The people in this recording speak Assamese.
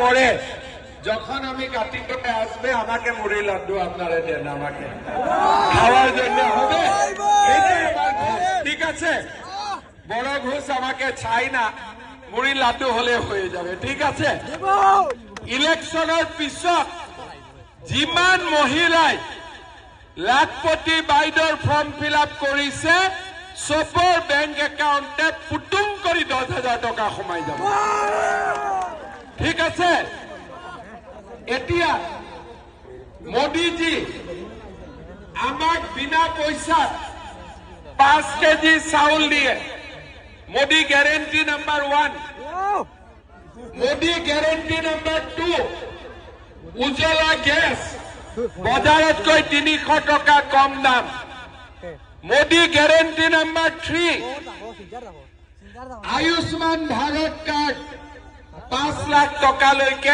পরে যখন আমি কাটি করে আসবে আমাকে মুড়ি লাড্ডু আপনারা দেন, আমাকে খাওয়ার জন্য হবে। ঠিক আছে, বড় ঘুষ আমাকে চাই না, মুড়ি লাড্ডু হলে হয়ে যাবে। ঠিক আছে, ইলেকশনের পিছত যিমান মহিলাই লাখপতি বাইদেউৰ ফৰ্ম ফিল আপ কৰিছে চবৰ বেংক একাউণ্টে পুটুং কৰি 10,000 টকা সোমাই যাব। ঠিক আছে, এতিয়া মোদীজী আমাক বিনা পইচাত 5 কেজি চাউল দিয়ে। Modi guarantee number 1, Modi guarantee number 2, Ujjwala gas বজাৰতকৈ 300 টকা কম দাম। মোদী গ্যাৰেন্টি নাম্বাৰ 3, আয়ুষ্মান ভাৰত কাৰ্ড 5 লাখ টকালৈকে